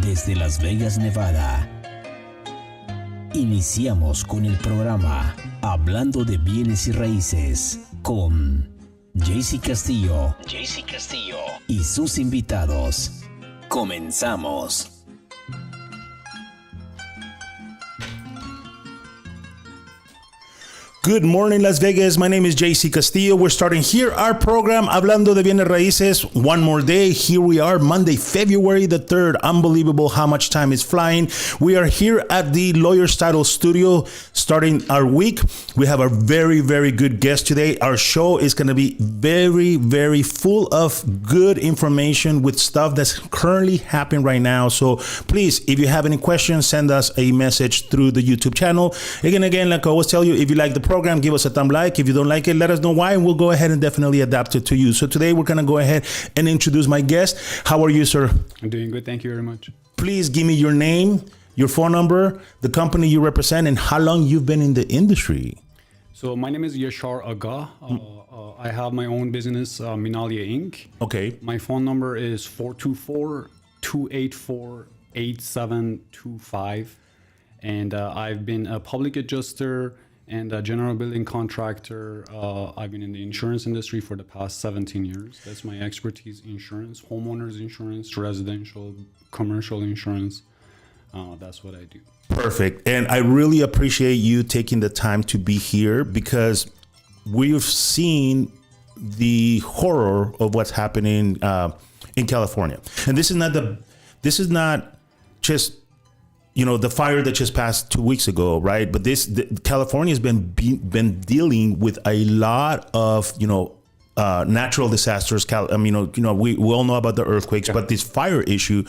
desde Las Vegas, Nevada. Iniciamos con el programa Hablando de bienes y raíces con Castillo y sus invitados. Comenzamos. Good morning, Las Vegas. My name is JC Castillo. We're starting here our program, Hablando de Bienes Raíces. One more day. Here we are, Monday, February the 3rd. Unbelievable how much time is flying. We are here at the Lawyer's Title Studio, starting our week. We have a very, very good guest today. Our show is going to be very, very full of good information with stuff that's currently happening right now. So please, if you have any questions, send us a message through the YouTube channel. Again, like I always tell you, if you like the program, give us a thumb like. If you don't like it, let us know why, and we'll go ahead and definitely adapt it to you. So today we're going to go ahead and introduce my guest. How are you, sir? I'm doing good. Thank you very much. Please give me your name, your phone number, the company you represent, and how long you've been in the industry. So my name is Yashar Aga. I have my own business, Minalia Inc. Okay. My phone number is 424-284-8725. And I've been a public adjuster and a general building contractor. I've been in the insurance industry for the past 17 years. That's my expertise: insurance, homeowners insurance, residential, commercial insurance. That's what I do. Perfect. And I really appreciate you taking the time to be here, because we've seen the horror of what's happening in California. And this is not just the fire that just passed 2 weeks ago, right? But California has been dealing with a lot of natural disasters. We all know about the earthquakes, but this fire issue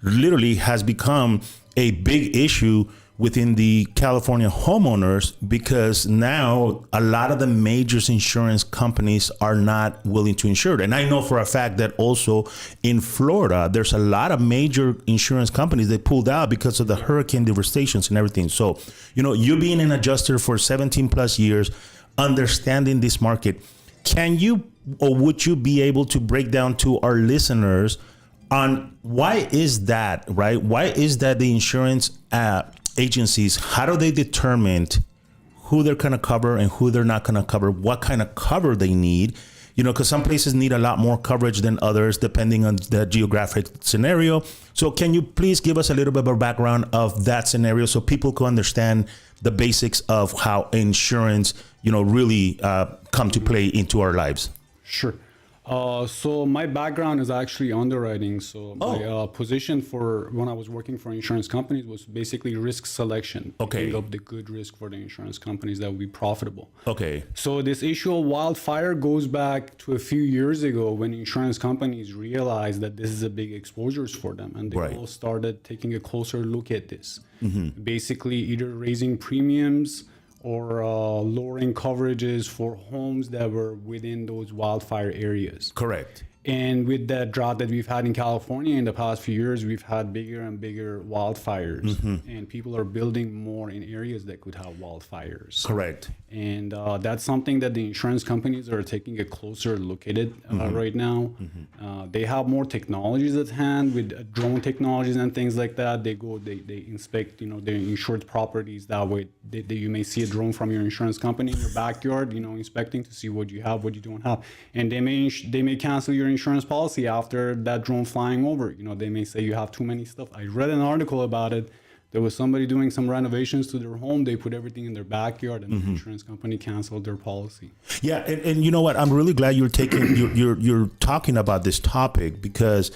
literally has become a big issue within the California homeowners, because now a lot of the major insurance companies are not willing to insure it. And I know for a fact that also in Florida, there's a lot of major insurance companies that pulled out because of the hurricane devastations and everything. So, you being an adjuster for 17 plus years, understanding this market, can you or would you be able to break down to our listeners on why is that, right? Why is that the insurance agencies, how do they determine who they're going to cover and who they're not going to cover, what kind of cover they need? Because some places need a lot more coverage than others, depending on the geographic scenario. So can you please give us a little bit of a background of that scenario so people can understand the basics of how insurance, really come to play into our lives? Sure. So my background is actually underwriting. So my position for when I was working for insurance companies was basically risk selection. Okay. Pick up the good risk for the insurance companies that would be profitable. Okay. So this issue of wildfire goes back to a few years ago when insurance companies realized that this is a big exposures for them, and they all started taking a closer look at this. Mm-hmm. Basically either raising premiums or lowering coverages for homes that were within those wildfire areas. Correct. And with that drought that we've had in California in the past few years, we've had bigger and bigger wildfires. Mm-hmm. And people are building more in areas that could have wildfires. Correct. And that's something that the insurance companies are taking a closer look at it right now. Mm-hmm. They have more technologies at hand with drone technologies and things like that. They inspect, their insured properties. That way, you may see a drone from your insurance company in your backyard, inspecting to see what you have, what you don't have. And they may cancel your insurance policy after that drone flying over. They may say you have too many stuff. I read an article about it. There was somebody doing some renovations to their home. They put everything in their backyard, and the insurance company canceled their policy. Yeah, and you know what? I'm really glad you're talking about this topic, because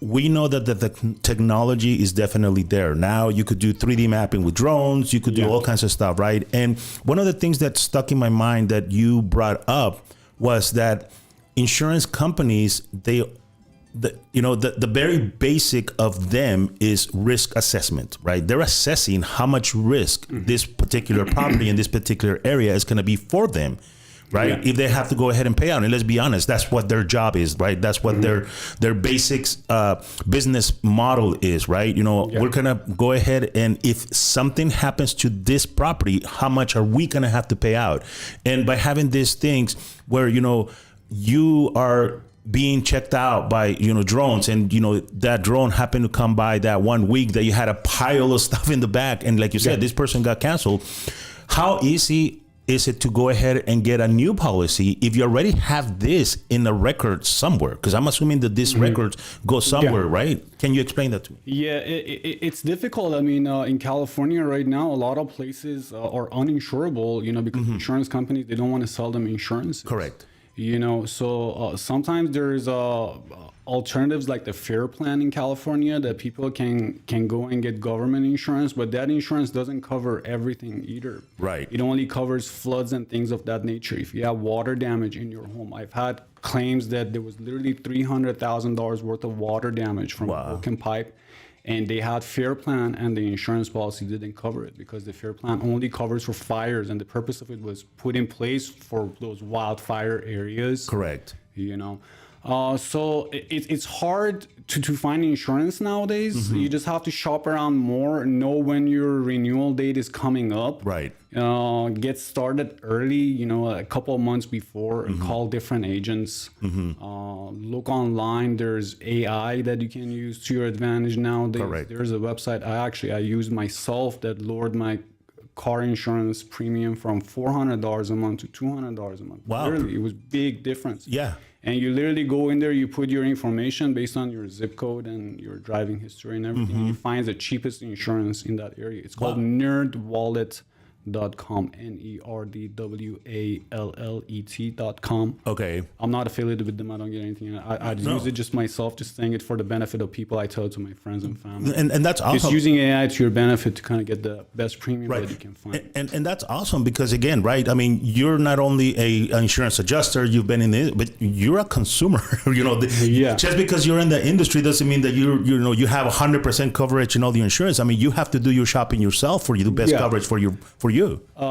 we know that the technology is definitely there. Now you could do 3D mapping with drones. You could do all kinds of stuff, right? And one of the things that stuck in my mind that you brought up was that insurance companies, the very basic of them is risk assessment, right? They're assessing how much risk this particular property in this particular area is going to be for them, right? Yeah. If they have to go ahead and pay out, and let's be honest, that's what their job is, right? That's what their basics business model is, right? We're going to go ahead, and if something happens to this property, how much are we going to have to pay out? And by having these things where, you are being checked out by, drones, and, that drone happened to come by that 1 week that you had a pile of stuff in the back. And like you said, this person got canceled. How easy is it to go ahead and get a new policy if you already have this in a record somewhere? Because I'm assuming that this record goes somewhere, right? Can you explain that to me? Yeah, it's difficult. I mean, in California right now, a lot of places are uninsurable, because insurance companies, they don't want to sell them insurance. Correct. So sometimes there's alternatives like the FAIR plan in California that people can go and get government insurance, but that insurance doesn't cover everything either. Right. It only covers floods and things of that nature. If you have water damage in your home, I've had claims that there was literally $300,000 worth of water damage from a broken pipe, and they had FAIR plan and the insurance policy didn't cover it because the FAIR plan only covers for fires, and the purpose of it was put in place for those wildfire areas. Correct. So it's hard to find insurance nowadays. You just have to shop around more, know when your renewal date is coming up. Right. Get started early, a couple of months before, and call different agents. Look online. There's AI that you can use to your advantage nowadays. Correct. There's a website I used myself that lowered my car insurance premium from $400 a month to $200 a month. Wow. Literally, it was big difference. Yeah. And you literally go in there, you put your information based on your zip code and your driving history and everything. You find the cheapest insurance in that area. It's called nerdwallet.com, nerdwallet.com. Okay. I'm not affiliated with them. I don't get anything. I use it just myself, just saying it for the benefit of people. I tell it to my friends and family. And that's awesome. Just using AI to your benefit to kind of get the best premium that you can find. And that's awesome because, again, right, I mean, you're not only an insurance adjuster, you've been in it, but you're a consumer. Just because you're in the industry doesn't mean that you have 100% coverage in all the insurance. I mean, you have to do your shopping yourself for you, the best coverage for you.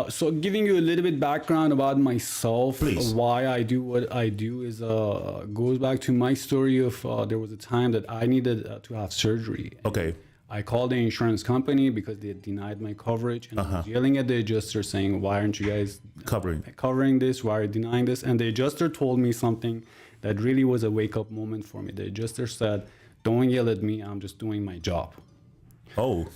So giving you a little bit background about myself, Please. Why I do what I do is goes back to my story of there was a time that I needed to have surgery. Okay. I called the insurance company because they had denied my coverage, and I was yelling at the adjuster saying, why aren't you guys covering this? Why are you denying this? And the adjuster told me something that really was a wake-up moment for me. The adjuster said, don't yell at me, I'm just doing my job. Oh.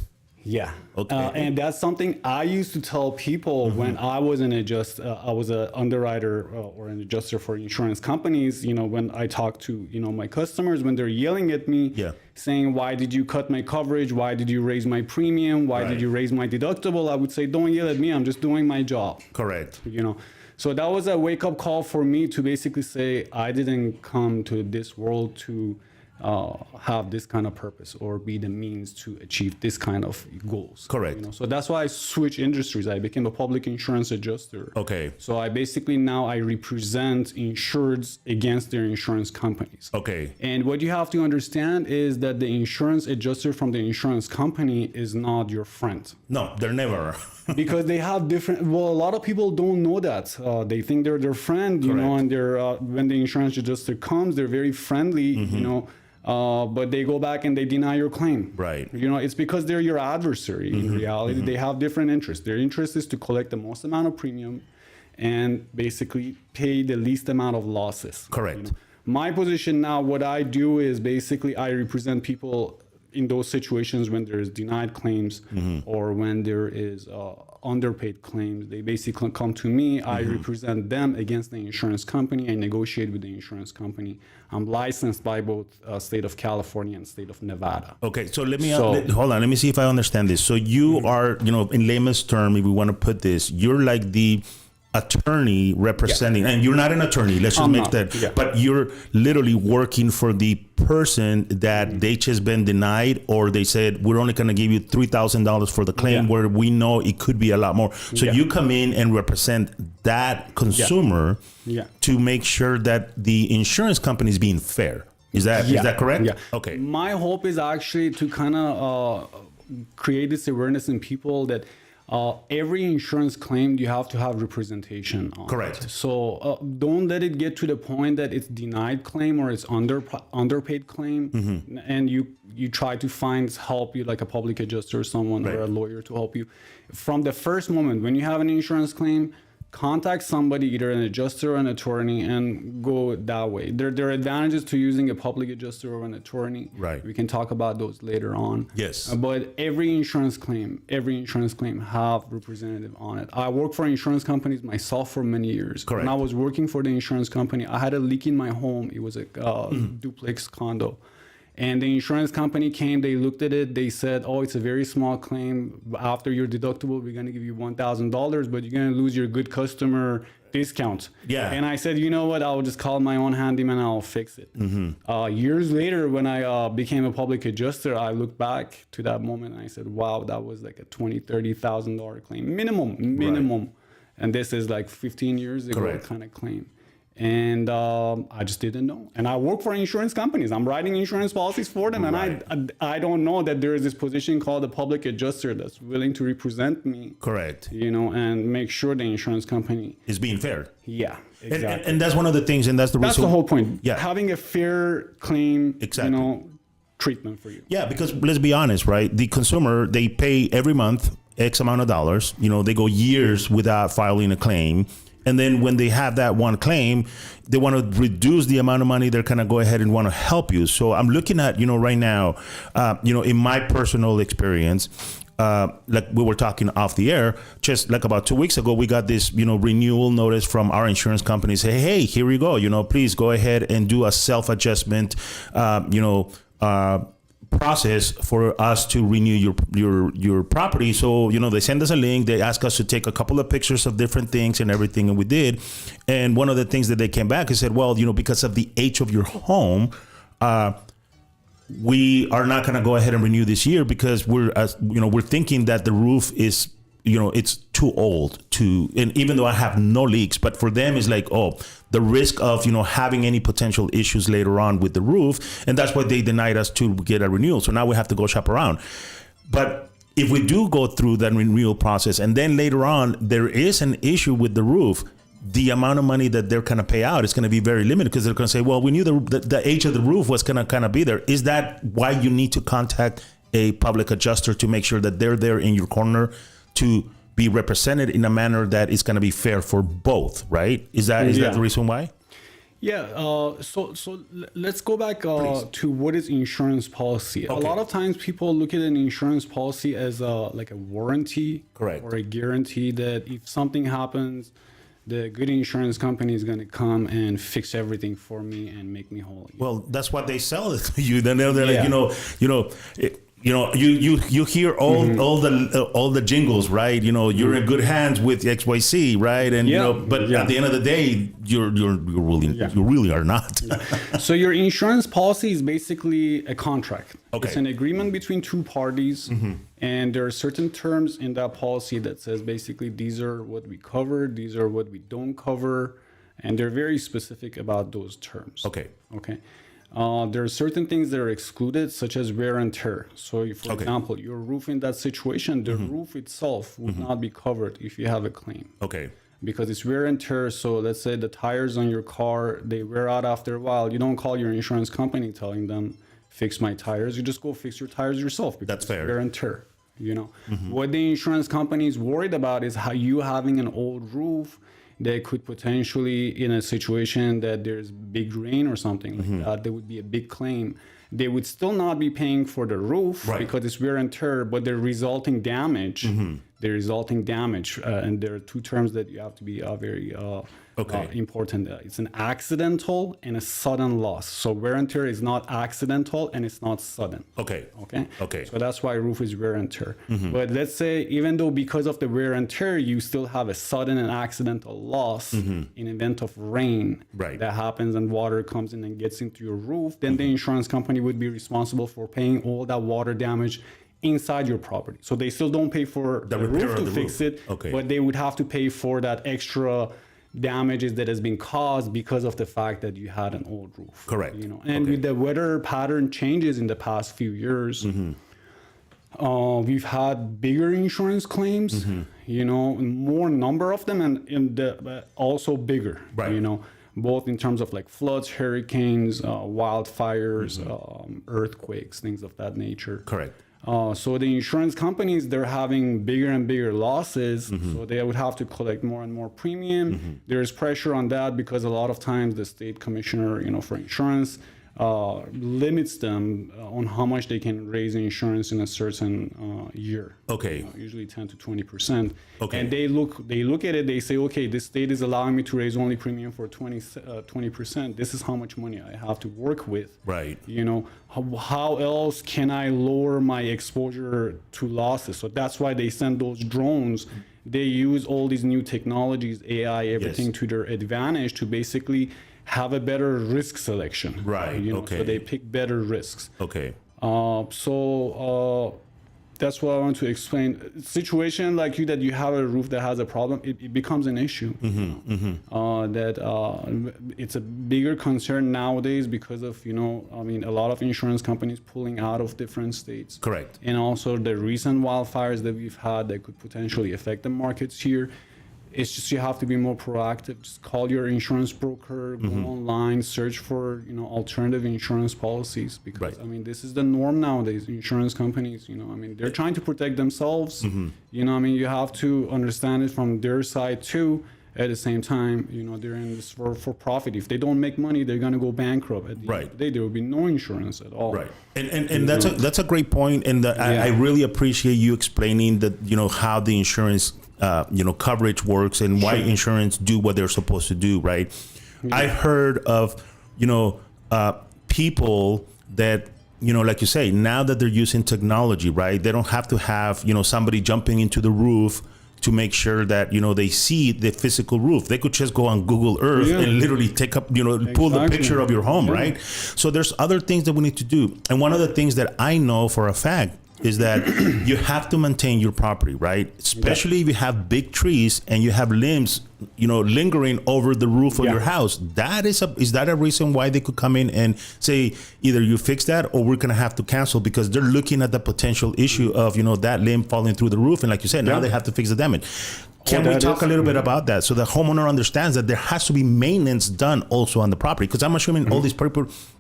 Yeah. Okay. And that's something I used to tell people when I was an I was an underwriter or an adjuster for insurance companies. When I talk to my customers, when they're yelling at me, saying, "Why did you cut my coverage? Why did you raise my premium? Why did you raise my deductible?" I would say, "Don't yell at me. I'm just doing my job." Correct. So that was a wake-up call for me to basically say I didn't come to this world to have this kind of purpose or be the means to achieve this kind of goals. Correct. So that's why I switched industries. I became a public insurance adjuster. Okay. So I basically now I represent insureds against their insurance companies. Okay. And what you have to understand is that the insurance adjuster from the insurance company is not your friend. No, they're never. Because they have different. Well, a lot of people don't know that. They think they're their friend, and they're when the insurance adjuster comes, they're very friendly, but they go back and they deny your claim. Right. It's because they're your adversary. In reality, they have different interests. Their interest is to collect the most amount of premium and basically pay the least amount of losses. Correct. My position now, what I do is basically I represent people in those situations when there is denied claims or when there is underpaid claims. They basically come to me. I represent them against the insurance company. I negotiate with the insurance company. I'm licensed by both state of California and state of Nevada. Okay, so hold on. Let me see if I understand this. So you are, in layman's term, if we want to put this, you're like the attorney representing, and you're not an attorney, let's just make that, but you're literally working for the person that they just been denied, or they said, we're only going to give you $3,000 for the claim where we know it could be a lot more. So you come in and represent that consumer to make sure that the insurance company is being fair. Is that correct? Yeah. Okay. My hope is actually to kind of create this awareness in people that every insurance claim you have to have representation on. Correct. So don't let it get to the point that it's denied claim or it's underpaid claim, and you try to find help, you like a public adjuster or someone or a lawyer to help you. From the first moment when you have an insurance claim, contact somebody, either an adjuster or an attorney, and go that way. There are advantages to using a public adjuster or an attorney. Right. We can talk about those later on. Yes. But every insurance claim have representative on it. I worked for insurance companies myself for many years. Correct. When I was working for the insurance company, I had a leak in my home. It was a duplex condo. And the insurance company came, they looked at it, they said, oh, it's a very small claim. After your deductible, we're going to give you $1,000, but you're going to lose your good customer discount. Yeah. And I said, you know what, I'll just call my own handyman and I'll fix it. Years later, when I became a public adjuster, I looked back to that moment and I said, wow, that was like a $20,000, $30,000 claim, minimum. Right. And this is like 15 years ago kind of claim. And I just didn't know. And I work for insurance companies. I'm writing insurance policies for them. And I don't know that there is this position called a public adjuster that's willing to represent me. Correct. And make sure the insurance company is being fair. Yeah, exactly. And that's one of the things, and that's the reason. That's the whole point. Yeah. Having a fair claim, treatment for you. Yeah, because let's be honest, right? The consumer, they pay every month X amount of dollars. They go years without filing a claim. And then when they have that one claim, they want to reduce the amount of money they're going to go ahead and want to help you. So I'm looking at, right now, in my personal experience, like we were talking off the air, just like about 2 weeks ago, we got this, renewal notice from our insurance company. Say, hey, here we go. Please go ahead and do a self-adjustment, process for us to renew your property. So they send us a link, they ask us to take a couple of pictures of different things and everything, and we did. And one of the things that they came back and said, well, because of the age of your home, we are not going to go ahead and renew this year because we're thinking that the roof is it's too old and even though I have no leaks, but for them it's like, the risk of, having any potential issues later on with the roof. And that's why they denied us to get a renewal. So now we have to go shop around. But if we do go through that renewal process and then later on there is an issue with the roof, the amount of money that they're going to pay out is going to be very limited because they're going to say, well, we knew the age of the roof was going to kind of be there. Is that why you need to contact a public adjuster to make sure that they're there in your corner to be represented in a manner that is going to be fair for both, right? Is that the reason why? Yeah. So let's go back to what is insurance policy. Okay. A lot of times people look at an insurance policy as like a warranty. Correct. Or a guarantee that if something happens, the good insurance company is going to come and fix everything for me and make me whole. Well, that's what they sell it to you. Then they're like, you hear all the jingles, right? You're in good hands with XYZ, right? And but at the end of the day, you really are not. So your insurance policy is basically a contract. Okay. It's an agreement between two parties, and there are certain terms in that policy that says basically these are what we cover, these are what we don't cover, and they're very specific about those terms. Okay. There are certain things that are excluded, such as wear and tear. So, for example, your roof in that situation, the roof itself would not be covered if you have a claim. Okay. Because it's wear and tear. So let's say the tires on your car, they wear out after a while. You don't call your insurance company telling them, fix my tires. You just go fix your tires yourself. Because that's fair. It's wear and tear. What the insurance company is worried about is how you having an old roof that could potentially, in a situation that there's big rain or something like that, there would be a big claim. They would still not be paying for the roof because it's wear and tear, but the resulting damage, and there are two terms that you have to be very important. It's an accidental and a sudden loss. So wear and tear is not accidental and it's not sudden. Okay. So that's why roof is wear and tear. But let's say even though because of the wear and tear, you still have a sudden and accidental loss in event of rain that happens and water comes in and gets into your roof, then the insurance company would be responsible for paying all that water damage inside your property. So they still don't pay for the roof to fix it, but they would have to pay for that extra damages that has been caused because of the fact that you had an old roof. Correct. And with the weather pattern changes in the past few years, we've had bigger insurance claims, more number of them and also bigger, both in terms of like floods, hurricanes, wildfires, earthquakes, things of that nature. Correct. So the insurance companies, they're having bigger and bigger losses, so they would have to collect more and more premium. There's pressure on that because a lot of times the state commissioner, for insurance, limits them on how much they can raise insurance in a certain year. Okay. Usually 10 to 20%. Okay. And they look at it, they say, okay, this state is allowing me to raise only premium for 20%. This is how much money I have to work with. Right. How else can I lower my exposure to losses? So that's why they send those drones. They use all these new technologies, AI, everything to their advantage to basically have a better risk selection. Right. Okay. So they pick better risks. Okay. So that's what I want to explain. Situation like that you have a roof that has a problem, it becomes an issue. It's a bigger concern nowadays because of, a lot of insurance companies pulling out of different states. Correct. And also the recent wildfires that we've had that could potentially affect the markets here. It's just you have to be more proactive. Just call your insurance broker, go online, search for alternative insurance policies because this is the norm nowadays. Insurance companies, they're trying to protect themselves. You have to understand it from their side too. At the same time, they're in this for profit. If they don't make money, they're gonna go bankrupt. At the end of the day, there will be no insurance at all. Right, and that's a great point. And I really appreciate you explaining that how the insurance coverage works and why insurance do what they're supposed to do. Right. Yeah. I've heard of people that like you say, now that they're using technology, right? They don't have to have somebody jumping into the roof to make sure that they see the physical roof. They could just go on Google Earth and literally take up pull the picture of your home, right? So there's other things that we need to do, and one of the things that I know for a fact is that you have to maintain your property, right? Especially if you have big trees and you have limbs lingering over the roof of your house. Is that a reason why they could come in and say either you fix that or we're gonna have to cancel, because they're looking at the potential issue of that limb falling through the roof, and like you said, now they have to fix the damage. Can we talk a little bit about that so the homeowner understands that there has to be maintenance done also on the property? Because I'm assuming all these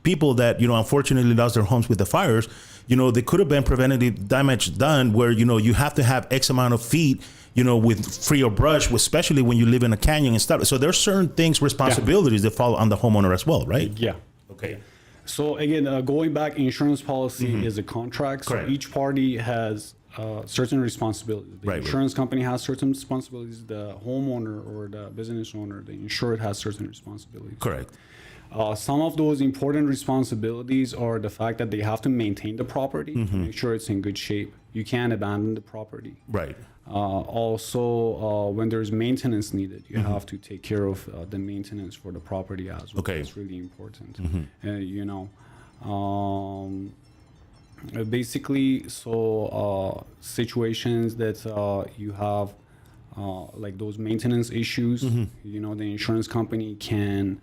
people that unfortunately lost their homes with the fires, they could have been preventative damage done where you have to have X amount of feet with free of brush, especially when you live in a canyon and stuff. So there's certain things, responsibilities that fall on the homeowner as well, right? Yeah. Okay. So again, going back, insurance policy is a contract. So each party has certain responsibilities. The insurance company has certain responsibilities. The homeowner or the business owner, the insured, has certain responsibilities. Correct. Some of those important responsibilities are the fact that they have to maintain the property to make sure it's in good shape. You can't abandon the property. Right. Also, when there's maintenance needed, you have to take care of the maintenance for the property as well. Okay. It's really important. Basically, so situations that you have like those maintenance issues, the insurance company can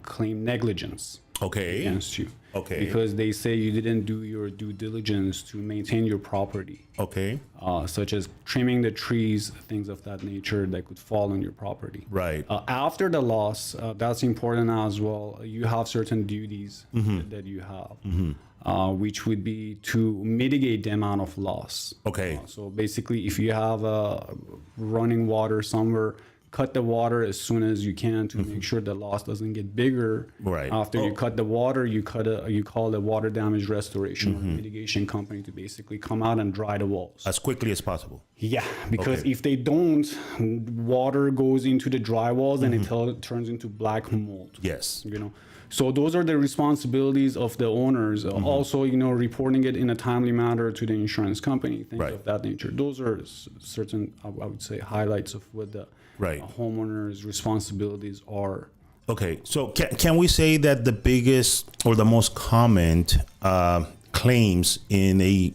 claim negligence against you. Okay. Because they say you didn't do your due diligence to maintain your property. Okay. Such as trimming the trees, things of that nature that could fall on your property. Right. After the loss, that's important as well. You have certain duties that you have, which would be to mitigate the amount of loss. Okay. So basically, if you have running water somewhere, cut the water as soon as you can to make sure the loss doesn't get bigger. Right. After you cut the water, you call the water damage restoration or mitigation company to basically come out and dry the walls as quickly as possible. Yeah, because if they don't, water goes into the dry walls and it turns into black mold. Yes. So those are the responsibilities of the owners. Also, reporting it in a timely manner to the insurance company, things of that nature. Those are certain, I would say, highlights of what the homeowners' responsibilities are. Okay, so can we say that the biggest or the most common claims in a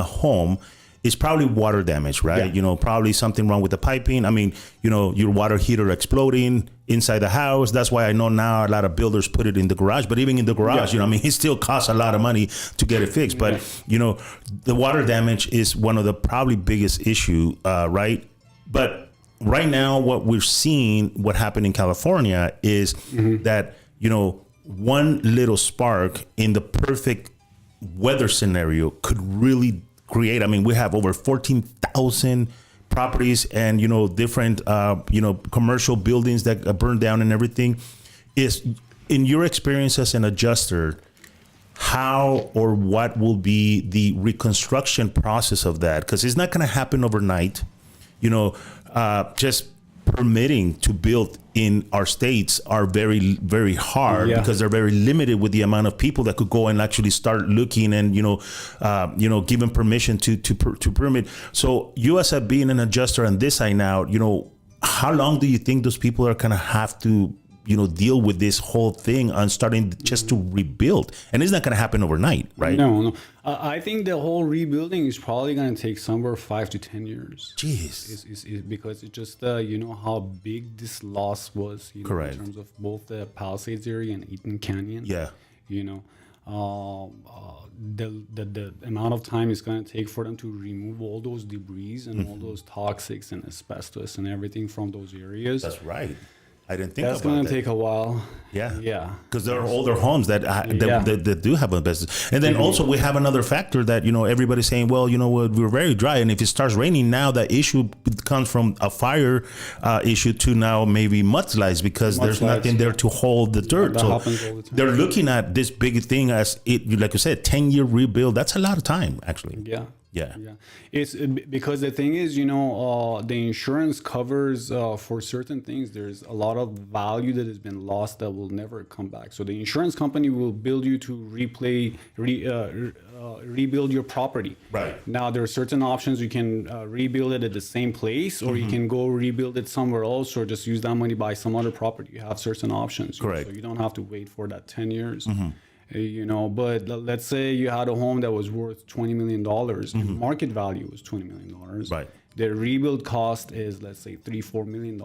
home is probably water damage, right? Probably something wrong with the piping. I mean, your water heater exploding inside the house. That's why I know now a lot of builders put it in the garage. But even in the garage, it still costs a lot of money to get it fixed. But the water damage is one of the probably biggest issue, right? But right now, what we're seeing, what happened in California is that, one little spark in the perfect weather scenario could really create. I mean, we have over 14,000 properties and, different, commercial buildings that burn down and everything. Is in your experience as an adjuster, how or what will be the reconstruction process of that? Because it's not going to happen overnight. Just permitting to build in our states are very, very hard because they're very limited with the amount of people that could go and actually start looking and, given permission to permit. So you as being an adjuster on this side now, how long do you think those people are going to have to deal with this whole thing on starting just to rebuild? And it's not going to happen overnight, right? No. I think the whole rebuilding is probably going to take somewhere 5 to 10 years. Jeez. Is because it's just, how big this loss was, Correct. in terms of both the Palisades area and Eaton Canyon. Yeah. The amount of time it's going to take for them to remove all those debris and all those toxics and asbestos and everything from those areas. That's right. I didn't think That's about going that. to take a while. Yeah. Because there are older homes that do have asbestos. And then also we have another factor that, everybody's saying, well, we're very dry. And if it starts raining now, that issue comes from a fire issue to now maybe mudslides because there's nothing there to hold the dirt. That happens all the time. They're looking at this big thing as it, like you said, 10-year rebuild. That's a lot of time, actually. Yeah. Yeah. It's because the thing is, the insurance covers for certain things. There's a lot of value that has been lost that will never come back. So the insurance company will build you to rebuild your property. Right. Now there are certain options. You can rebuild it at the same place, or you can go rebuild it somewhere else, or just use that money buy some other property. You have certain options. Correct. So you don't have to wait for that 10 years. But let's say you had a home that was worth $20 million and market value was $20 million. Right. The rebuild cost is, let's say, $3-4 million.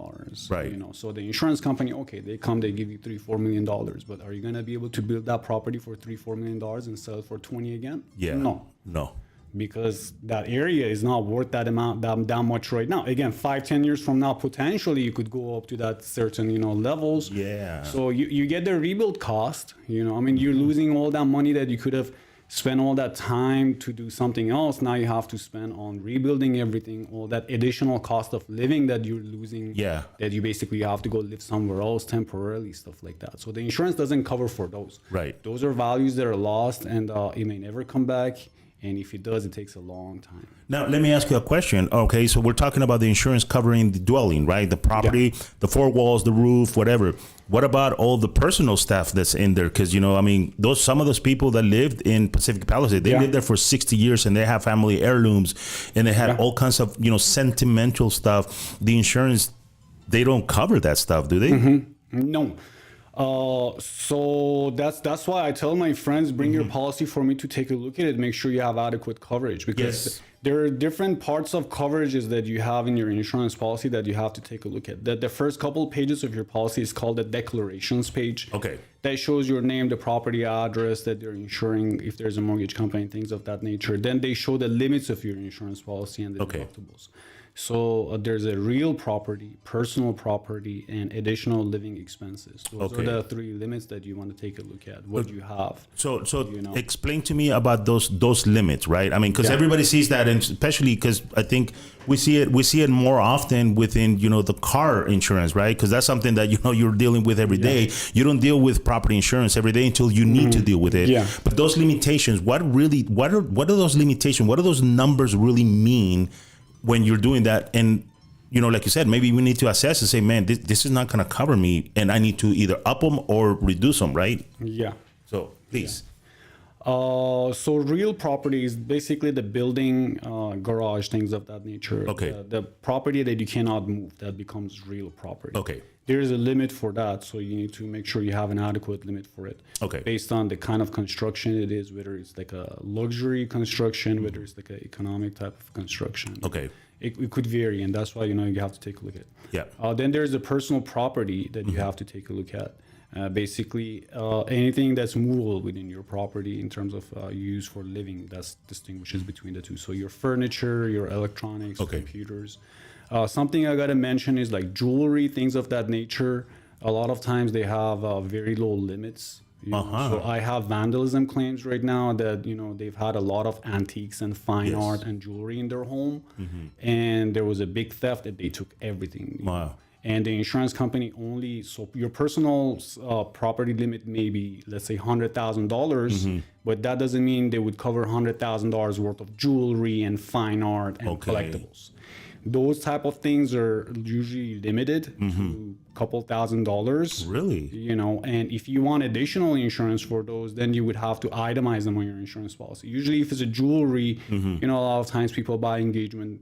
Right. So the insurance company, they give you $3-4 million, but are you going to be able to build that property for $3-4 million and sell it for 20 again? Yeah. No. Because that area is not worth that amount, that much right now. Again, 5-10 years from now, potentially you could go up to that certain, levels. Yeah. So you get the rebuild cost, you're losing all that money that you could have spent all that time to do something else. Now you have to spend on rebuilding everything, all that additional cost of living that you're losing. Yeah. That you basically have to go live somewhere else temporarily, stuff like that. So the insurance doesn't cover for those. Right. Those are values that are lost and it may never come back. And if it does, it takes a long time. Now, let me ask you a question. Okay, so we're talking about the insurance covering the dwelling, right? The property, the four walls, the roof, whatever. What about all the personal stuff that's in there? Because, some of those people that lived in Pacific Palisades, they lived there for 60 years and they have family heirlooms and they had all kinds of, sentimental stuff. The insurance, they don't cover that stuff, do they? No. So that's why I tell my friends, bring your policy for me to take a look at it, make sure you have adequate coverage, because there are different parts of coverages that you have in your insurance policy that you have to take a look at. The first couple pages of your policy is called the declarations page. Okay. That shows your name, the property address that they're insuring, if there's a mortgage company, things of that nature. Then they show the limits of your insurance policy and the deductibles. So there's a real property, personal property, and additional living expenses. Those are the three limits that you want to take a look at. What you have. So explain to me about those limits, right? I mean, because everybody sees that, and especially because I think we see it more often within the car insurance, right? Because that's something that you're dealing with every day. You don't deal with property insurance every day until you need to deal with it. Yeah. But those limitations, what are those limitations? What do those numbers really mean when you're doing that? And like you said, maybe we need to assess and say, man, this is not going to cover me, and I need to either up them or reduce them, right? Yeah. So please. So real property is basically the building, garage, things of that nature. Okay. The property that you cannot move, that becomes real property. Okay. There is a limit for that, so you need to make sure you have an adequate limit for it. Okay. Based on the kind of construction it is, whether it's like a luxury construction, whether it's like an economic type of construction. Okay. It could vary, and that's why you have to take a look at. Yeah. Then there's the personal property that you have to take a look at. Basically, anything that's movable within your property in terms of use for living, that's distinguishes between the two. So your furniture, your electronics, computers. Something I got to mention is like jewelry, things of that nature. A lot of times they have very low limits. You know? So I have vandalism claims right now that, they've had a lot of antiques and fine art and jewelry in their home. And there was a big theft that they took everything. Wow. And the insurance company so your personal property limit may be, let's say, $100,000, but that doesn't mean they would cover $100,000 worth of jewelry and fine art and collectibles. Those type of things are usually limited to a couple $1,000s. Really? And if you want additional insurance for those, then you would have to itemize them on your insurance policy. Usually if it's a jewelry, a lot of times people buy engagement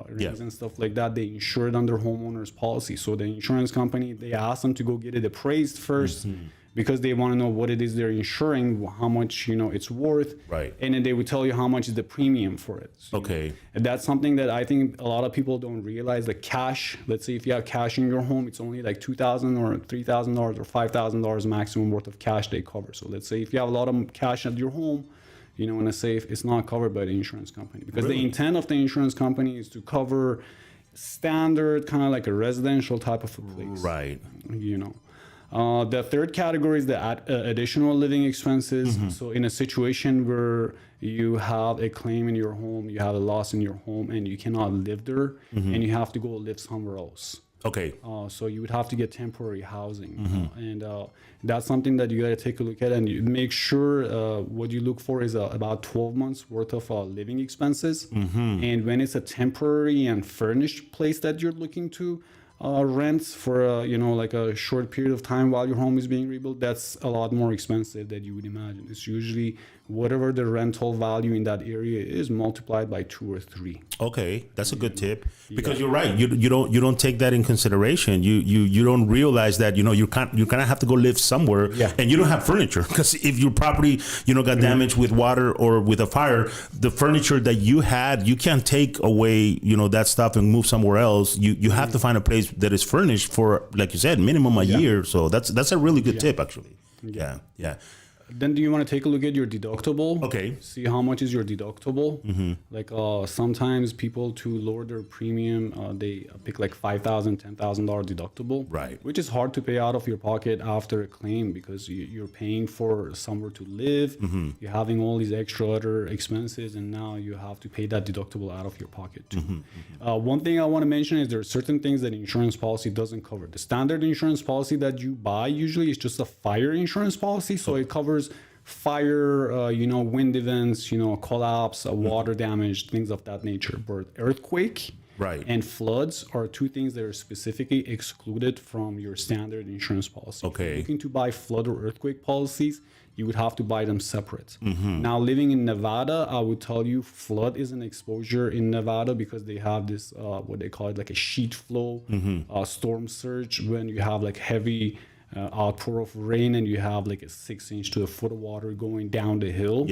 rings and stuff like that. They insure it under homeowner's policy. So the insurance company, they ask them to go get it appraised first. Because they want to know what it is they're insuring, how much it's worth, right? And then they would tell you how much is the premium for it. So, and that's something that I think a lot of people don't realize. The cash, let's say if you have cash in your home, it's only like $2,000 or $3,000 or $5,000 maximum worth of cash they cover. So let's say if you have a lot of cash at your home, in a safe, it's not covered by the insurance company because the intent of the insurance company is to cover standard kind of like a residential type of a place, right? The third category is the additional living expenses. So in a situation where you have a claim in your home, you have a loss in your home, and you cannot live there, and you have to go live somewhere else. Okay. So you would have to get temporary housing, and that's something that you got to take a look at, and you make sure what you look for is about 12 months worth of living expenses. And when it's a temporary and furnished place that you're looking to rent for like a short period of time while your home is being rebuilt, that's a lot more expensive than you would imagine. It's usually whatever the rental value in that area is multiplied by 2 or 3. Okay, that's a good tip because you're right. You don't take that in consideration. You don't realize that you kind of have to go live somewhere, and you don't have furniture because if your property got damaged with water or with a fire, the furniture that you had, you can't take away that stuff and move somewhere else. You have to find a place that is furnished for, like you said, minimum a year. So that's a really good tip actually. Yeah. Then do you want to take a look at your deductible? Okay. See how much is your deductible. Like sometimes people to lower their premium, they pick like $5,000, $10,000 deductible. Right. Which is hard to pay out of your pocket after a claim because you're paying for somewhere to live. You're having all these extra other expenses, and now you have to pay that deductible out of your pocket too. One thing I want to mention is there are certain things that insurance policy doesn't cover. The standard insurance policy that you buy usually is just a fire insurance policy, so it covers fire, wind events, collapse, water damage, things of that nature. But earthquake and floods are two things that are specifically excluded from your standard insurance policy. Okay. If you're looking to buy flood or earthquake policies, you would have to buy them separate. Now, living in Nevada, I would tell you flood is an exposure in Nevada because they have this, what they call it, like a sheet flow, storm surge, when you have like heavy outpour of rain and you have like a 6 inch to a foot of water going down the hill.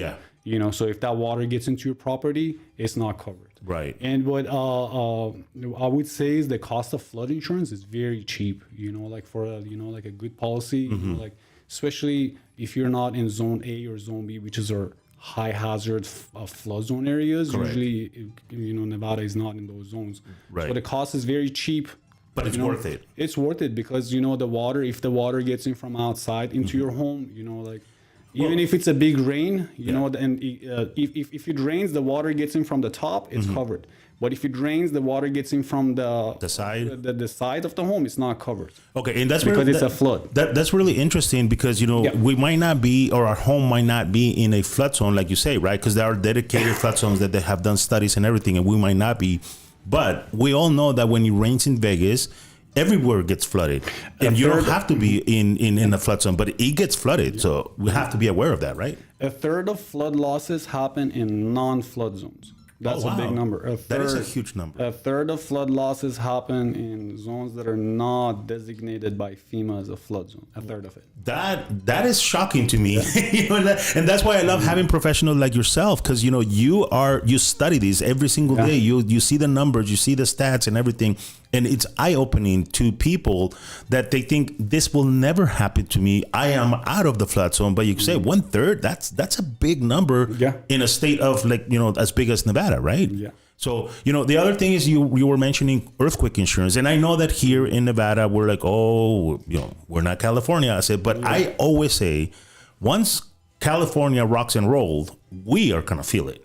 So if that water gets into your property, it's not covered. Right. And what I would say is the cost of flood insurance is very cheap. Like for like a good policy, like especially if you're not in zone A or zone B, which is our high hazard flood zone areas. Correct. Usually, Nevada is not in those zones. Right. So the cost is very cheap. But it's worth it. It's worth it because the water, if the water gets in from outside into your home, even if it's a big rain, and if it rains, the water gets in from the top, it's covered. But if it rains, the water gets in from the side, the side of the home, it's not covered. Okay, and that's because it's a flood. That's really interesting because we might not be, or our home might not be in a flood zone, like you say, right? Because there are dedicated flood zones that they have done studies and everything, and we might not be. But we all know that when it rains in Vegas, everywhere gets flooded. And you don't have to be in a flood zone, but it gets flooded. So we have to be aware of that, right? A third of flood losses happen in non-flood zones. That's a big number. That is a huge number. A third of flood losses happen in zones that are not designated by FEMA as a flood zone. A third of it. That is shocking to me. And that's why I love having professionals like yourself, because you study these every single day. You see the numbers, you see the stats and everything. And it's eye-opening to people that they think this will never happen to me. I am out of the flood zone. But you say 1/3, that's a big number in a state of as big as Nevada, right? Yeah. So, the other thing is you were mentioning earthquake insurance. And I know that here in Nevada, we're like, we're not California. I said, but I always say once California rocks and rolled, we are going to feel it.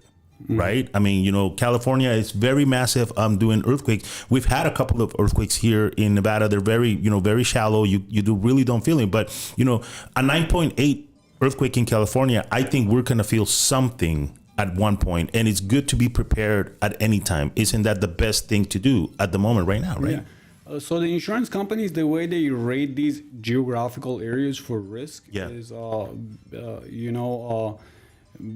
Right. I mean, California is very massive. Doing earthquakes. We've had a couple of earthquakes here in Nevada. They're very, very shallow. You really don't feel it. But, a 9.8 earthquake in California, I think we're going to feel something at one point. And it's good to be prepared at any time. Isn't that the best thing to do at the moment right now? Right. Yeah. So the insurance companies, the way they rate these geographical areas for risk is,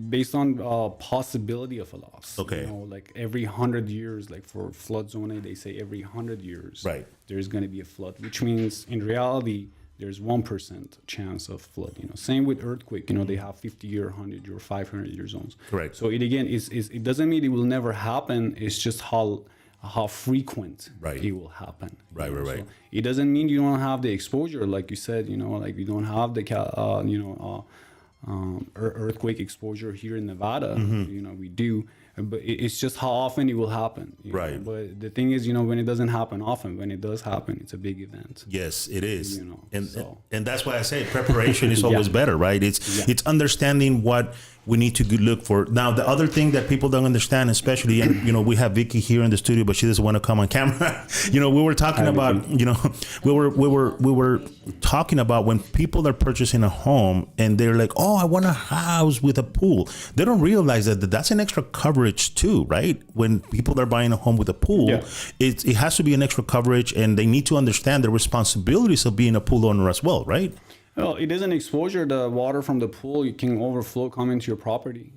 based on possibility of a loss. Okay. Like every 100 years, like for flood zone, they say every 100 years, right, there's going to be a flood, which means in reality, there's 1% chance of flood. Same with earthquake. They have 50-year, 100-year, 500-year zones. Correct. So it doesn't mean it will never happen. It's just how frequent it will happen. Right. So it doesn't mean you don't have the exposure, like you said. Like you don't have the earthquake exposure here in Nevada. We do, but it's just how often it will happen. Right. But the thing is, when it doesn't happen often, when it does happen, it's a big event. Yes, it is. And that's why I say preparation is always better, right? It's understanding what we need to look for. Now, the other thing that people don't understand, especially, and we have Vicky here in the studio, but she doesn't want to come on camera. We were talking about, we were talking about when people are purchasing a home and they're like, oh, I want a house with a pool. They don't realize that that's an extra coverage too, right? When people are buying a home with a pool, it has to be an extra coverage, and they need to understand the responsibilities of being a pool owner as well, right? Well, it is an exposure. The water from the pool, it can overflow, come into your property.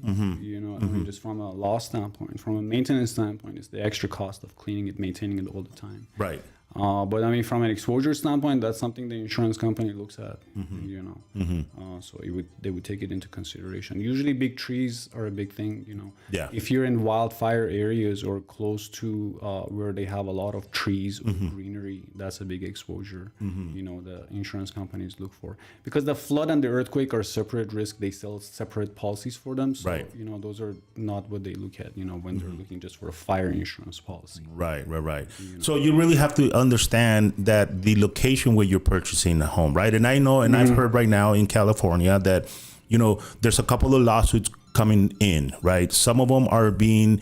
Just from a loss standpoint, from a maintenance standpoint, it's the extra cost of cleaning it, maintaining it all the time. Right. But I mean, from an exposure standpoint, that's something the insurance company looks at. So they would take it into consideration. Usually, big trees are a big thing. Yeah. If you're in wildfire areas or close to where they have a lot of trees or greenery, that's a big exposure. The insurance companies look for, because the flood and the earthquake are separate risk. They sell separate policies for them. So, right. Those are not what they look at. When they're looking just for a fire insurance policy. Right. So you really have to understand that the location where you're purchasing a home, right? And I know, and I've heard right now in California that, there's a couple of lawsuits coming in, right? Some of them are being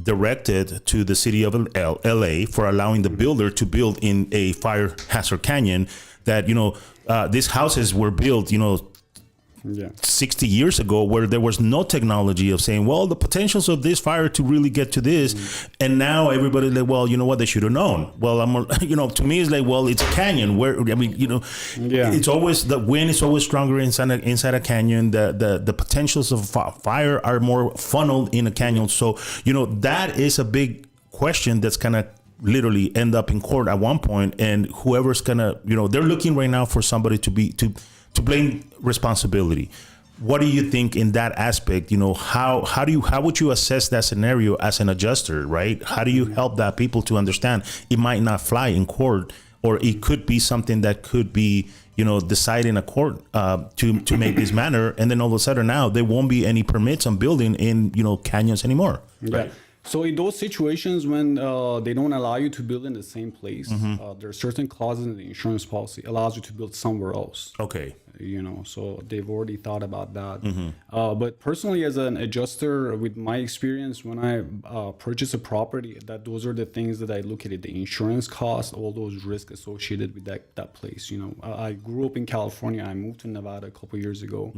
directed to the city of LA for allowing the builder to build in a fire hazard canyon that, these houses were built, 60 years ago, where there was no technology of saying, well, the potentials of this fire to really get to this. And now everybody's like, well, you know what, they should have known. Well, to me, it's like, well, it's a canyon where, it's always, the wind is always stronger inside a canyon. The potentials of fire are more funneled in a canyon. So, that is a big question that's going to literally end up in court at one point. And whoever's going to, they're looking right now for somebody to blame responsibility. What do you think in that aspect? How would you assess that scenario as an adjuster, right? How do you help that people to understand it might not fly in court, or it could be something that could be, decided in a court to make this matter, and then all of a sudden now there won't be any permits on building in, canyons anymore. Right? So in those situations when they don't allow you to build in the same place, there are certain clauses in the insurance policy allows you to build somewhere else. Okay. So they've already thought about that. But personally, as an adjuster, with my experience, when I purchase a property, those are the things that I look at: the insurance cost, all those risks associated with that place. I grew up in California. I moved to Nevada a couple of years ago.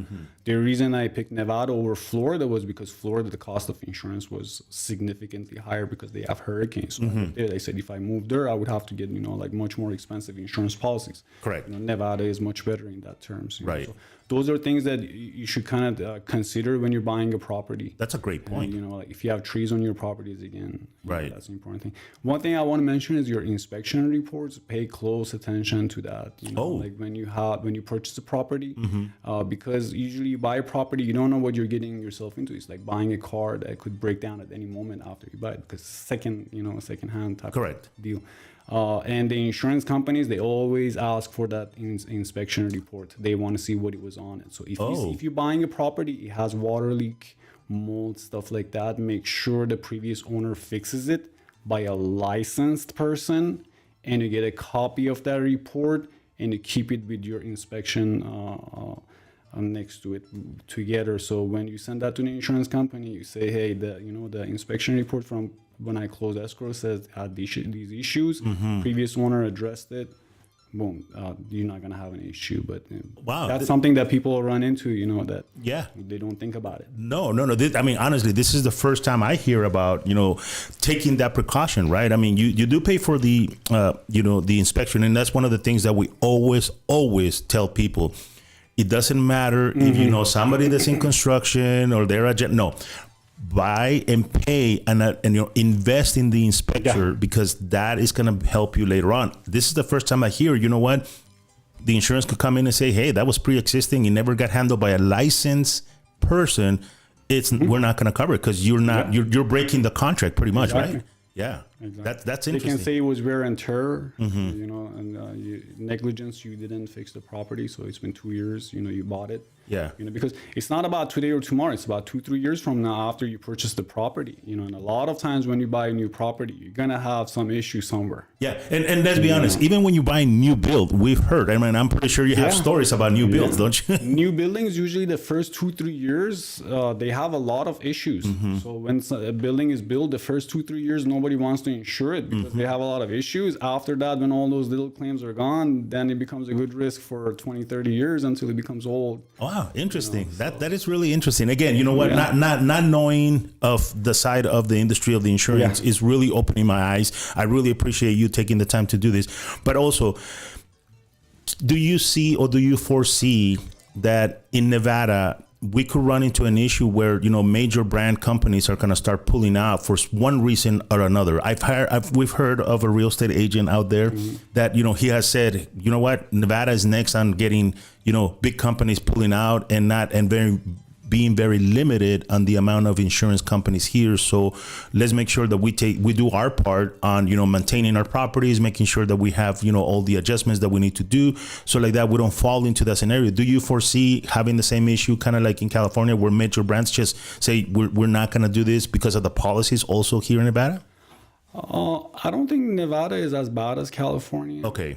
The reason I picked Nevada over Florida was because Florida, the cost of insurance was significantly higher because they have hurricanes. So they said if I moved there, I would have to get much more expensive insurance policies. Correct. Nevada is much better in that terms. Right. So those are things that you should kind of consider when you're buying a property. That's a great point. And, if you have trees on your properties, again, right, that's an important thing. One thing I want to mention is your inspection reports. Pay close attention to that. When you purchase a property, because usually you buy a property, you don't know what you're getting yourself into. It's like buying a car that could break down at any moment after you buy it, because second-hand type of deal. And the insurance companies, they always ask for that inspection report. They want to see what it was on it. So if you're buying a property, it has water leak, mold, stuff like that, make sure the previous owner fixes it by a licensed person, and you get a copy of that report, and you keep it with your inspection next to it together. So when you send that to the insurance company, you say, hey, the inspection report from when I closed escrow says I had these issues. Previous owner addressed it. Boom, you're not gonna have an issue. But wow, that's something that people run into, that they don't think about it. No. Honestly, this is the first time I hear about, taking that precaution, right? I mean, you do pay for the, the inspection. And that's one of the things that we always tell people. It doesn't matter if you know somebody that's in construction or they're no. Buy and pay and invest in the inspector because that is going to help you later on. This is the first time I hear, the insurance could come in and say, hey, that was pre-existing. It never got handled by a licensed person. We're not going to cover it because you're breaking the contract pretty much, right? Yeah, exactly. That's interesting. They can say it was wear and tear, and negligence. You didn't fix the property, so it's been 2 years. You bought it. Yeah. Because it's not about today or tomorrow. It's about 2-3 years from now after you purchase the property. And a lot of times when you buy a new property, you're gonna have some issue somewhere. Yeah, and let's be honest. Even when you buy a new build, we've heard. I mean, I'm pretty sure you have stories about new builds, don't you? New buildings usually the first 2-3 years they have a lot of issues. So when a building is built, the first 2-3 years nobody wants to insure it because they have a lot of issues. After that, when all those little claims are gone, then it becomes a good risk for 20-30 years until it becomes old. Wow, interesting. That is really interesting. Again, you know what? Not knowing of the side of the industry of the insurance is really opening my eyes. I really appreciate you taking the time to do this. But also, do you see or do you foresee that in Nevada we could run into an issue where major brand companies are going to start pulling out for one reason or another? We've heard of a real estate agent out there that he has said, you know what, Nevada is next on getting big companies pulling out and being very limited on the amount of insurance companies here. So let's make sure that we do our part on maintaining our properties, making sure that we have all the adjustments that we need to do, so like that we don't fall into that scenario. Do you foresee having the same issue, kind of like in California, where major brands just say we're not going to do this because of the policies also here in Nevada? I don't think Nevada is as bad as California. Okay.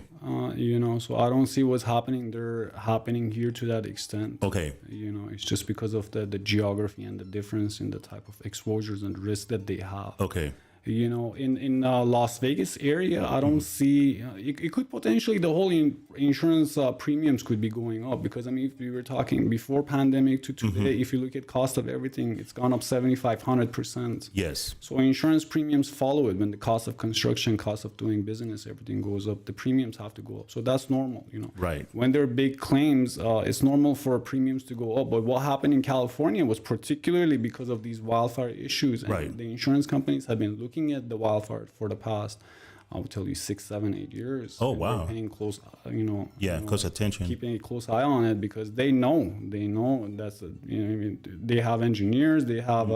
So I don't see what's happening there happening here to that extent. Okay. It's just because of the geography and the difference in the type of exposures and risks that they have. Okay. In Las Vegas area, I don't see it could potentially the whole insurance premiums could be going up because if we were talking before pandemic to today, if you look at cost of everything, it's gone up 7,500%. Yes. So insurance premiums follow it. When the cost of construction, cost of doing business, everything goes up, the premiums have to go up. So that's normal, Right. When there are big claims, it's normal for premiums to go up. But what happened in California was particularly because of these wildfire issues, and right. The insurance companies have been looking at the wildfire for the past, I would tell you 6, 7, 8 years. Oh, wow. They're paying close, close attention. Keeping a close eye on it because they know that's, they have engineers, they have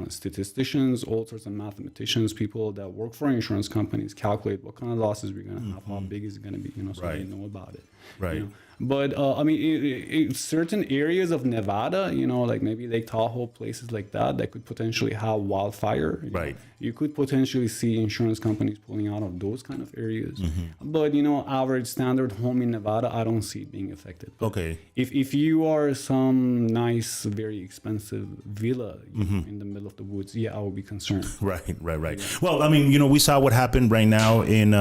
statisticians, all sorts of mathematicians, people that work for insurance companies calculate what kind of losses we're going to have, how big is it going to be, so right. they know about it. Right. But in certain areas of Nevada, like maybe Lake Tahoe, places like that could potentially have wildfire. Right. You could potentially see insurance companies pulling out of those kind of areas. But average standard home in Nevada, I don't see it being affected. But okay. If you are some nice, very expensive villa in the middle of the woods, I would be concerned. Right. Yeah. Well, we saw what happened right now in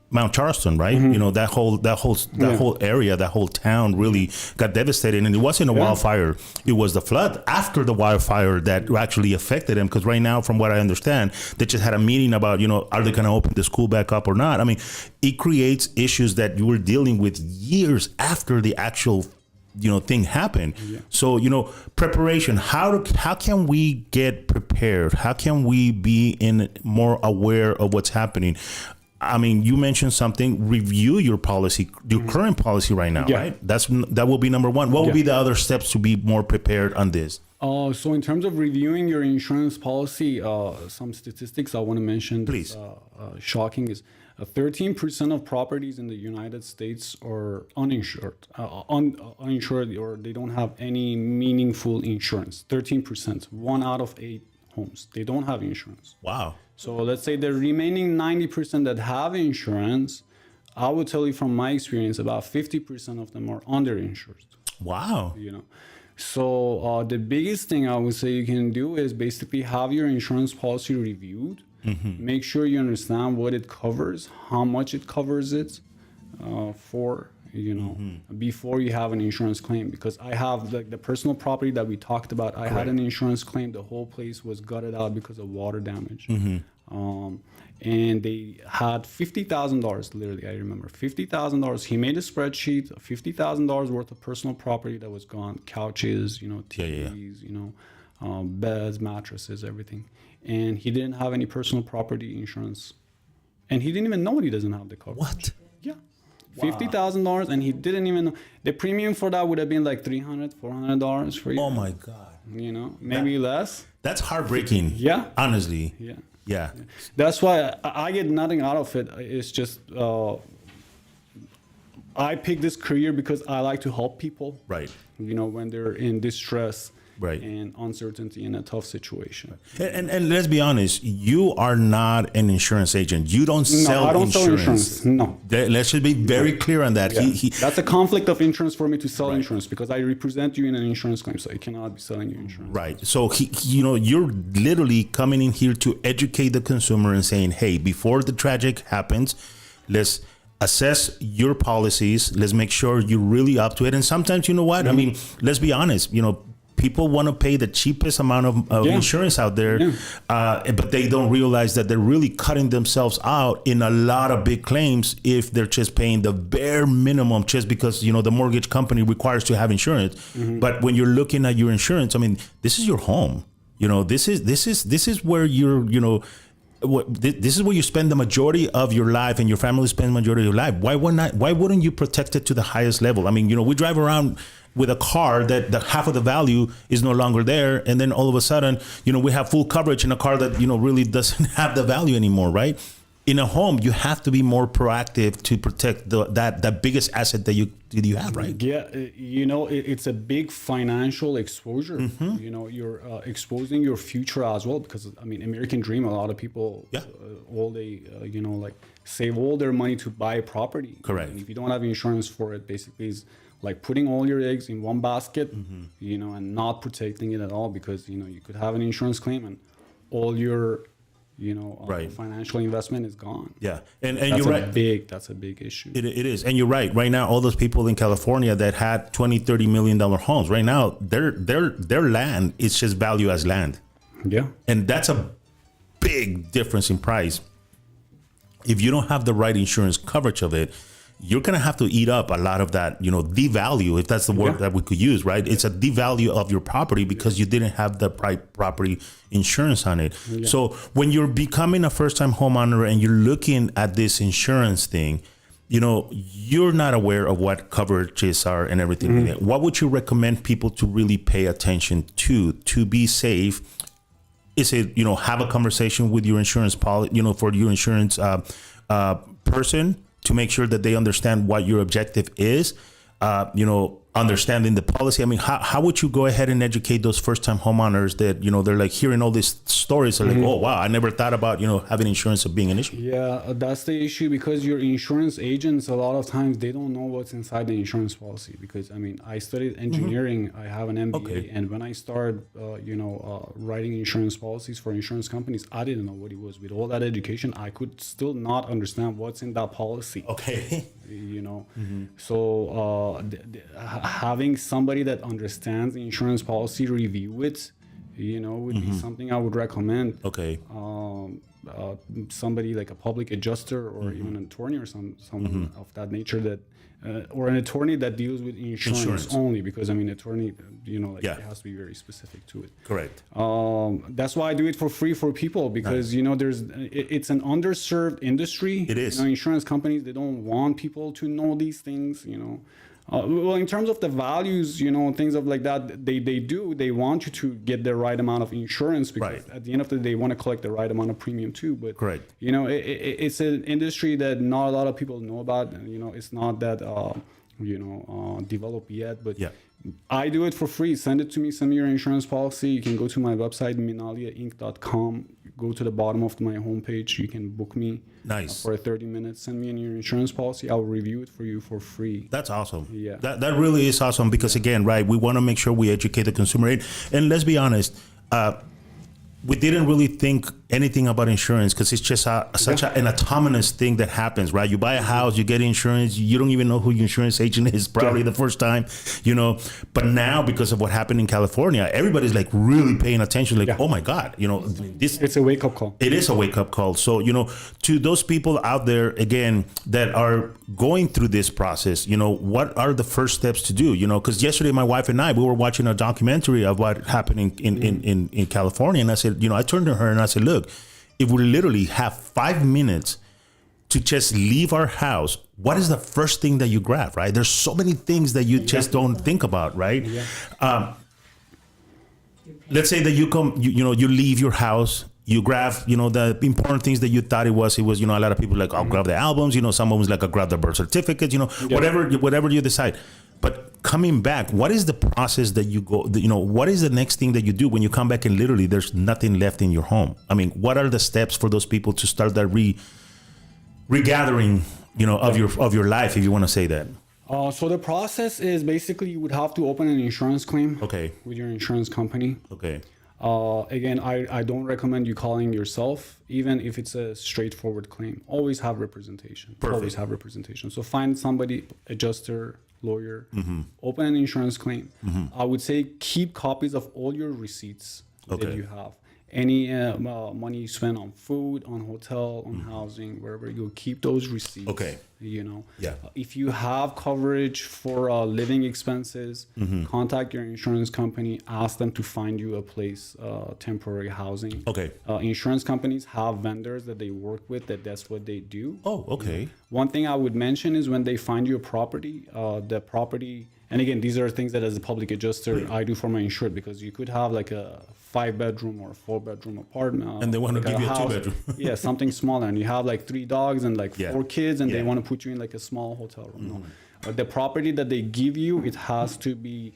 Mount Charleston, right? That whole area, that whole town really got devastated, and it wasn't a wildfire; it was the flood after the wildfire that actually affected them. Because right now, from what I understand, they just had a meeting about, are they going to open the school back up or not? It creates issues that you were dealing with years after the actual thing happened. So preparation, how can we get prepared? How can we be more aware of what's happening? You mentioned something, review your policy, your current policy right now, right? That will be number one. What will be the other steps to be more prepared on this? So in terms of reviewing your insurance policy, some statistics I want to mention. Please. Shocking is 13% of properties in the United States are uninsured, uninsured, or they don't have any meaningful insurance. 13%, 1 out of 8 homes, they don't have insurance. Wow. So let's say the remaining 90% that have insurance, I would tell you from my experience, about 50% of them are underinsured. Wow. So the biggest thing I would say you can do is basically have your insurance policy reviewed. Make sure you understand what it covers, how much it covers it for, before you have an insurance claim. Because I have the personal property that we talked about. I had an insurance claim. The whole place was gutted out because of water damage. And they had $50,000, literally, I remember $50,000. He made a spreadsheet, $50,000 worth of personal property that was gone, couches, TVs, beds, mattresses, everything. And he didn't have any personal property insurance. And he didn't even know he doesn't have the coverage. What? Yeah. $50,000, and he didn't even know. The premium for that would have been like $300, $400 for you. Oh my God. Maybe less. That's heartbreaking. Yeah. Honestly. Yeah. That's why I get nothing out of it. It's just I picked this career because I like to help people. Right. When they're in distress. Right. And uncertainty in a tough situation. And let's be honest, you are not an insurance agent. You don't sell I don't insurance. sell insurance. No. Let's just be very clear on that. Yeah. That's a conflict of interest for me to sell insurance, because I represent you in an insurance claim, so I cannot be selling you insurance. Right. So you're literally coming in here to educate the consumer and saying, hey, before the tragic happens, let's assess your policies. Let's make sure you're really up to it. And sometimes, I mean, let's be honest, people want to pay the cheapest amount of insurance out there, but they don't realize that they're really cutting themselves out in a lot of big claims if they're just paying the bare minimum just because, the mortgage company requires to have insurance. But when you're looking at your insurance, I mean, this is your home. This is where you're, this is where you spend the majority of your life, and your family spends the majority of your life. Why wouldn't you protect it to the highest level? I mean, we drive around with a car that half of the value is no longer there, and then all of a sudden, we have full coverage in a car that really doesn't have the value anymore, right? In a home, you have to be more proactive to protect that biggest asset that you have, right? Yeah, it's a big financial exposure. You're exposing your future as well, because American dream. A lot of people, all they save all their money to buy property. Correct. And if you don't have insurance for it, basically is like putting all your eggs in one basket, and not protecting it at all, because you could have an insurance claim and all your financial investment is gone. Yeah, and that's you're right. That's a big issue. It is, and you're right. Right now, all those people in California that had $20-30 million homes, right now their land is just value as land. Yeah, and that's a big difference in price. If you don't have the right insurance coverage of it, you're going to have to eat up a lot of that, devalue, if that's the word that we could use, right? It's a devalue of your property because you didn't have the property insurance on it. Yeah. So when you're becoming a first-time homeowner and you're looking at this insurance thing, you're not aware of what coverages are and everything. What would you recommend people to really pay attention to be safe? Is it, have a conversation with your insurance policy, for your insurance person, to make sure that they understand what your objective is, understanding the policy. I mean, how would you go ahead and educate those first-time homeowners that, they're like hearing all these stories, they're like, oh, wow, I never thought about, having insurance being an issue. Yeah, that's the issue, because your insurance agents, a lot of times, they don't know what's inside the insurance policy. Because, I studied engineering, I have an MBA, and when I started, writing insurance policies for insurance companies, I didn't know what it was. With all that education, I could still not understand what's in that policy. Okay. So having somebody that understands the insurance policy review it, would be something I would recommend. Okay. Somebody like a public adjuster or even an attorney or someone of that nature, that or an attorney that deals with insurance only, because attorney, it has to be very specific to it. Correct. That's why I do it for free for people, because it's an underserved industry. It is. Insurance companies, they don't want people to know these things. Well, in terms of the values, things of like that, they want you to get the right amount of insurance, because at the end of the day, they want to collect the right amount of premium too. But correct. It's an industry that not a lot of people know about. It's not that developed yet. But I do it for free. Send it to me. Send me your insurance policy. You can go to my website, minaliainc.com. go to the bottom of my homepage. You can book me for 30 minutes. Send me in your insurance policy. I'll review it for you for free. That's awesome. Yeah. That really is awesome because, again, right, we want to make sure we educate the consumer. And let's be honest, we didn't really think anything about insurance because it's just such an autonomous thing that happens, right? You buy a house, you get insurance, you don't even know who your insurance agent is probably the first time, But now, because of what happened in California, everybody's like really paying attention, like, oh my God, it's a wake-up call. It is a wake-up call. So, to those people out there, again, that are going through this process, what are the first steps to do? Because yesterday my wife and I, we were watching a documentary of what happened in California. And I said, I turned to her and I said, look, if we literally have 5 minutes to just leave our house, what is the first thing that you grab, right? There's so many things that you just don't think about, right? Let's say that you come, you leave your house, you grab, the important things that you thought it was, a lot of people like, I'll grab the albums, someone was like, I'll grab the birth certificate, whatever you decide. But coming back, what is the process that you go, what is the next thing that you do when you come back and literally there's nothing left in your home? I mean, what are the steps for those people to start that regathering, of your life, if you want to say that? So the process is basically you would have to open an insurance claim with your insurance company. Okay. Again, I don't recommend you calling yourself, even if it's a straightforward claim. Always have representation. Perfect. Always have representation. So find somebody, adjuster, lawyer, open an insurance claim. I would say keep copies of all your receipts that you have. Any money you spend on food, on hotel, on housing, wherever you keep those receipts. Okay. If you have coverage for living expenses, contact your insurance company, ask them to find you a place, temporary housing. Okay. Insurance companies have vendors that they work with that's what they do. Oh, okay. One thing I would mention is when they find you a property, the property, and again, these are things that as a public adjuster, I do for my insured, because you could have like a 5-bedroom or 4-bedroom apartment. And they want to give you a 2-bedroom. Yeah, something smaller. And you have like 3 dogs and like 4 kids, and they want to put you in like a small hotel room. No. The property that they give you, it has to be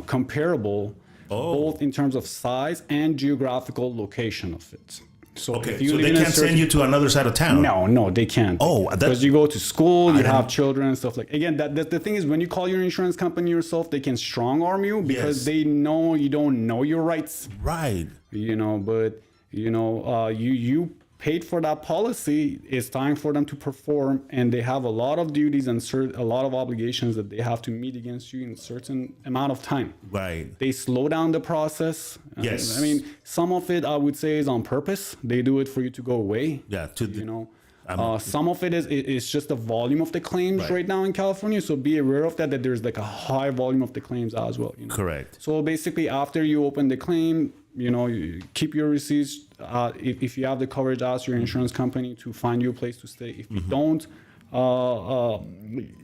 comparable, both in terms of size and geographical location of it. So if you they can't send you to another side of town. No, they can't. Because you go to school, you have children and stuff like. Again, the thing is, when you call your insurance company yourself, they can strong arm you because they know you don't know your rights. Right. But you paid for that policy. It's time for them to perform, and they have a lot of duties and a lot of obligations that they have to meet against you in a certain amount of time. Right. They slow down the process. Yes. I mean, some of it I would say is on purpose. They do it for you to go away. Yeah. Some of it is just the volume of the claims right now in California. So be aware of that there's like a high volume of the claims as well. Correct. So basically, after you open the claim, you keep your receipts. If you have the coverage, ask your insurance company to find you a place to stay. If you don't,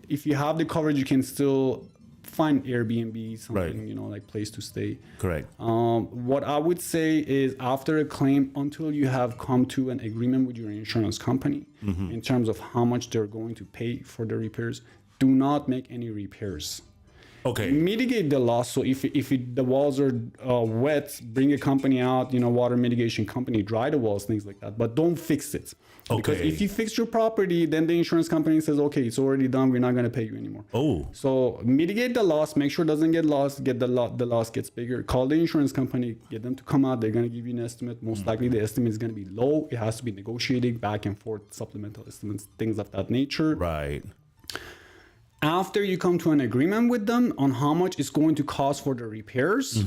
if you have the coverage, you can still find Airbnb, something, like place to stay. Correct. What I would say is after a claim, until you have come to an agreement with your insurance company in terms of how much they're going to pay for the repairs, do not make any repairs. Okay. Mitigate the loss. So if the walls are wet, bring a company out, water mitigation company, dry the walls, things like that. But don't fix it. Okay. Because if you fix your property, then the insurance company says, okay, it's already done. We're not going to pay you anymore. Oh. So mitigate the loss. Make sure it doesn't get lost. The loss gets bigger. Call the insurance company. Get them to come out. They're going to give you an estimate. Most likely the estimate is going to be low. It has to be negotiating back and forth, supplemental estimates, things of that nature. Right. After you come to an agreement with them on how much it's going to cost for the repairs,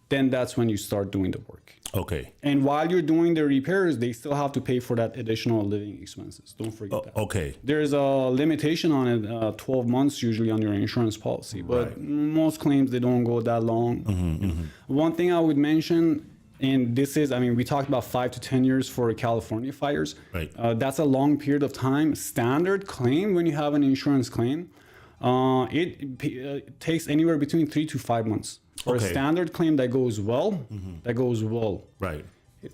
then that's when you start doing the work. Okay. And while you're doing the repairs, they still have to pay for that additional living expenses. Don't forget that. Okay. There's a limitation on it, 12 months usually on your insurance policy, but most claims, they don't go that long. One thing I would mention, and this is, we talked about 5 to 10 years for California fires. Right. That's a long period of time. Standard claim, when you have an insurance claim, it takes anywhere between 3 to 5 months. For a standard claim that goes well, that goes well. Right.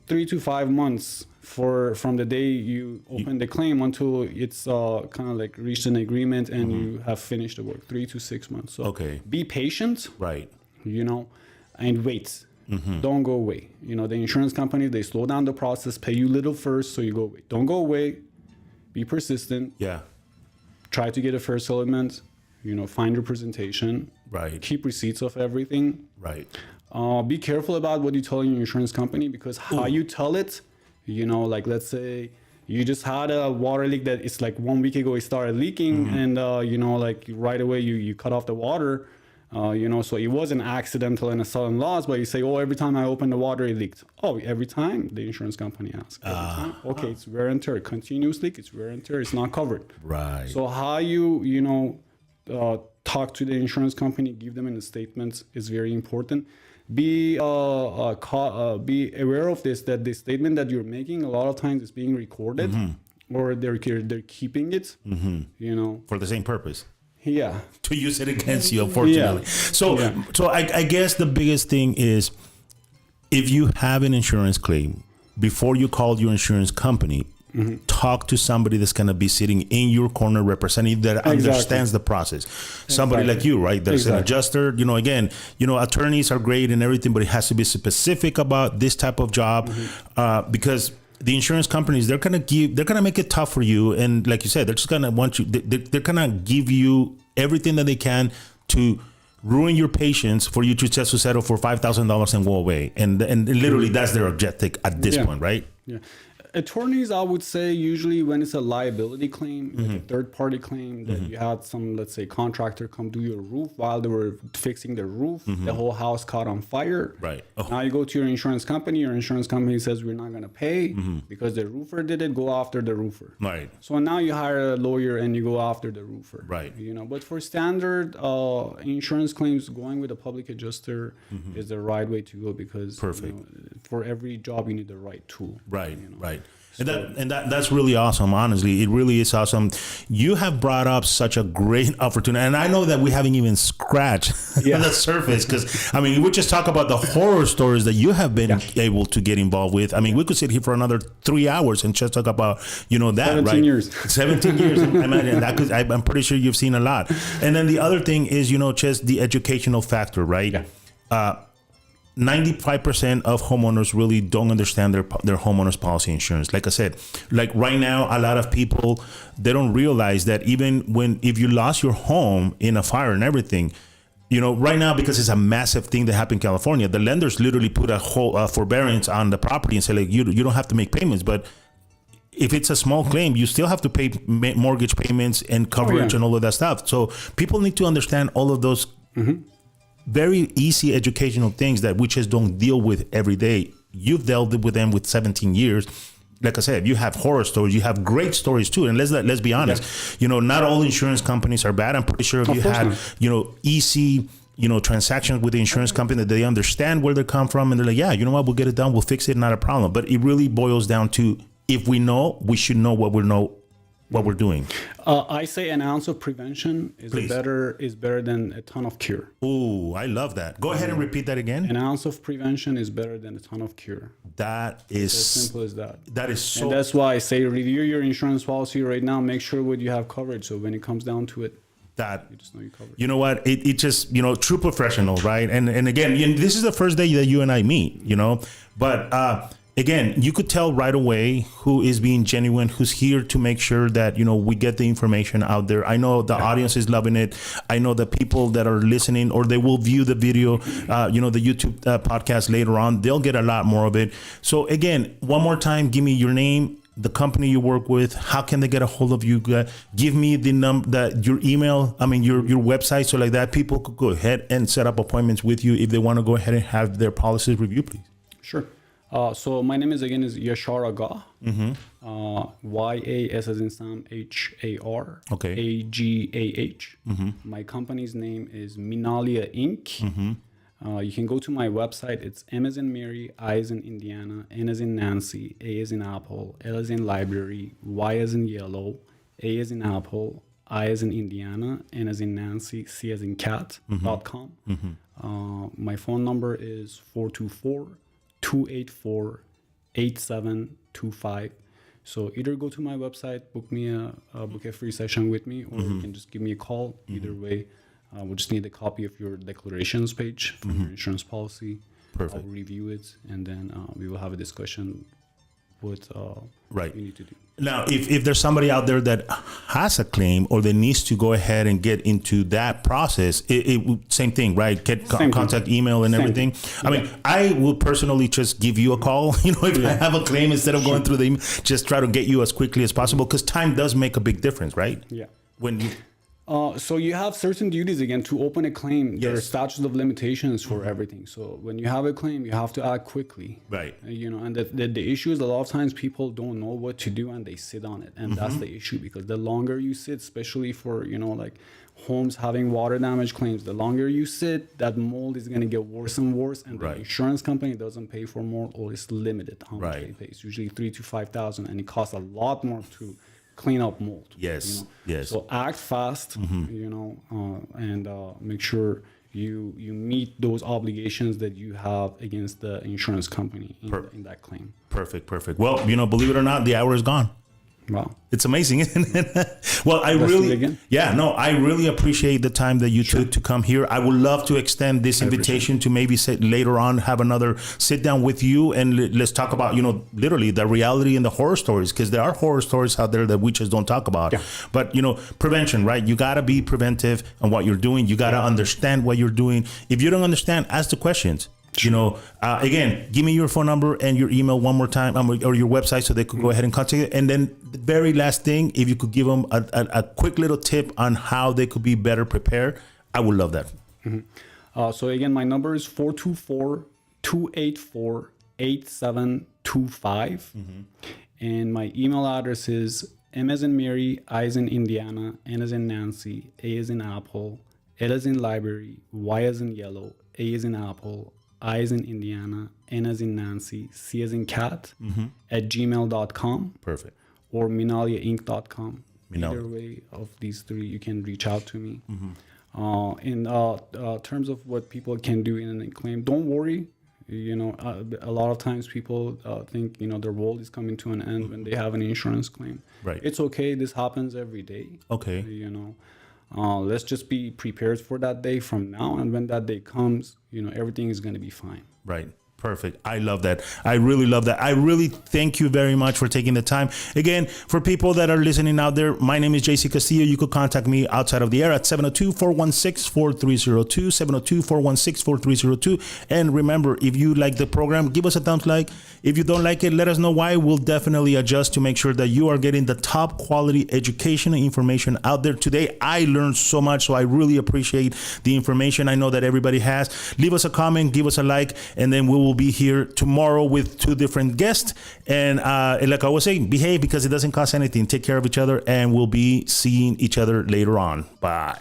3 to 5 months from the day you open the claim until it's kind of like reached an agreement and you have finished the work. 3 to 6 months. So be patient. Right. And wait. don't go away. The insurance company, they slow down the process, pay you little first, so you go away. Don't go away. Be persistent. Yeah. Try to get a fair settlement. Find your presentation. Right. Keep receipts of everything. Right. Be careful about what you tell your insurance company, because how you tell it, like let's say you just had a water leak that it's like 1 week ago it started leaking, and like right away you cut off the water, so it wasn't accidental and a sudden loss, but you say, oh, every time I opened the water it leaked. Oh, every time? The insurance company asks. Every time? Okay, it's wear and tear. Continuous leak, it's wear and tear, it's not covered. Right. So how you talk to the insurance company, give them in the statements is very important. Be aware of this, that the statement that you're making a lot of times is being recorded, or they're keeping it, for the same purpose. Yeah. To use it against you, unfortunately. Yeah. So I guess the biggest thing is, if you have an insurance claim, before you call your insurance company, talk to somebody that's going to be sitting in your corner representing that understands the process. Somebody like you, right? There's an adjuster. Again, attorneys are great and everything, but it has to be specific about this type of job, because the insurance companies, they're going to make it tough for you. And like you said, they're just going to want you, they're going to give you everything that they can to ruin your patience for you to just to settle for $5,000 and go away. And literally that's their objective at this point, right? Yeah. Attorneys, I would say, usually when it's a liability claim, like a third-party claim, that you had some, let's say, contractor come do your roof while they were fixing the roof, the whole house caught on fire. Right. Oh. Now you go to your insurance company says we're not going to pay because the roofer did it, go after the roofer. Right. So now you hire a lawyer and you go after the roofer. Right. But for standard insurance claims, going with a public adjuster is the right way to go, because for every job you need the right tool. Right. Right. And that's really awesome. Honestly, it really is awesome. You have brought up such a great opportunity, and I know that we haven't even scratched the surface, because we just talk about the horror stories that you have been able to get involved with. We could sit here for another 3 hours and just talk about that. 17 years. 17 years. I'm pretty sure you've seen a lot. And then the other thing is just the educational factor, right? Yeah. 95% of homeowners really don't understand their homeowners policy insurance. Like I said, like right now, a lot of people, they don't realize that even if you lost your home in a fire and everything, right now, because it's a massive thing that happened in California, the lenders literally put a whole forbearance on the property and say, like, you don't have to make payments. But if it's a small claim, you still have to pay mortgage payments and coverage and all of that stuff. So people need to understand all of those very easy educational things that we just don't deal with every day. You've dealt with them with 17 years. Like I said, you have horror stories, you have great stories too. And let's be honest, not all insurance companies are bad. I'm pretty sure if you had, easy, transactions with the insurance company, that they understand where they come from, and they're like, yeah, you know what, we'll get it done, we'll fix it, not a problem. But it really boils down to, if we know, we should know what we're doing. I say an ounce of prevention is better than a ton of cure. Ooh, I love that. Go ahead and repeat that again. An ounce of prevention is better than a ton of cure. That is as simple as that. That is so. And that's why I say review your insurance policy right now. Make sure what you have covered. So when it comes down to it, you just know you covered. You know what? It just, true professional, right? And again, this is the first day that you and I meet, but again, you could tell right away who is being genuine, who's here to make sure that, we get the information out there. I know the audience is loving it. I know the people that are listening, or they will view the video, the YouTube podcast later on, they'll get a lot more of it. So again, one more time, give me your name, the company you work with, how can they get a hold of you? Give me your email, your website, so like that people could go ahead and set up appointments with you if they want to go ahead and have their policies reviewed, please. Sure. So my name is Yashar Agah. Y-A-S as in Sam, H-A-R. Okay. A-G-A-H. My company's name is Minalia Inc. You can go to my website. It's M as in Mary, I as in Indiana, N as in Nancy, A as in Apple, L as in Library, Y as in Yellow, A as in Apple, I as in Indiana, N as in Nancy, C as in cat.com. My phone number is 424-284-8725. So either go to my website, book a free session with me, or you can just give me a call. Either way, we'll just need a copy of your declarations page from your insurance policy. Perfect. I'll review it, and then we will have a discussion what Right. you need to do. Now, if there's somebody out there that has a claim or that needs to go ahead and get into that process, same thing, right? Get contact email and everything. I mean, I will personally just give you a call, if I have a claim, instead of going through the email, just try to get you as quickly as possible, because time does make a big difference, right? Yeah. When you... So you have certain duties again to open a claim. There are statutes of limitations for everything. So when you have a claim, you have to act quickly. Right. And the issue is a lot of times people don't know what to do and they sit on it, and that's the issue, because the longer you sit, especially for like homes having water damage claims, the longer you sit, that mold is going to get worse and worse, and the insurance company doesn't pay for mold, or it's limited how much they pay. It's usually $3,000 to $5,000, and it costs a lot more to clean up mold. Yes. So act fast, and make sure you meet those obligations that you have against the insurance company in that claim. Perfect. Well, believe it or not, the hour is gone. Wow. It's amazing, isn't it? Well, I really appreciate the time that you took to come here. I would love to extend this invitation to maybe later on have another sit down with you, and let's talk about, literally the reality and the horror stories, because there are horror stories out there that we just don't talk about. Yeah. But, prevention, right? You got to be preventive on what you're doing. You got to understand what you're doing. If you don't understand, ask the questions. Again, give me your phone number and your email one more time, or your website, so they could go ahead and contact you. And then the very last thing, if you could give them a quick little tip on how they could be better prepared, I would love that. So again, my number is 424-284-8725. And my email address is M as in Mary, I as in Indiana, N as in Nancy, A as in Apple, L as in library, Y as in yellow, A as in Apple, I as in Indiana, N as in Nancy, C as in cat, at gmail.com. Perfect. Or minaliainc.com. Either way of these three, you can reach out to me. In terms of what people can do in a claim, don't worry. A lot of times people think, their world is coming to an end when they have an insurance claim. Right. It's okay. This happens every day. Okay. Let's just be prepared for that day from now. And when that day comes, everything is going to be fine. Right. Perfect. I love that. I really love that. I really thank you very much for taking the time. Again, for people that are listening out there, my name is JC Castillo. You could contact me outside of the air at 702-416-4302, 702-416-4302. And remember, if you like the program, give us a thumbs like. If you don't like it, let us know why. We'll definitely adjust to make sure that you are getting the top quality education and information out there. Today, I learned so much, so I really appreciate the information I know that everybody has. Leave us a comment, give us a like, and then we will be here tomorrow with 2 different guests. And like I was saying, behave, because it doesn't cost anything. Take care of each other, and we'll be seeing each other later on. Bye.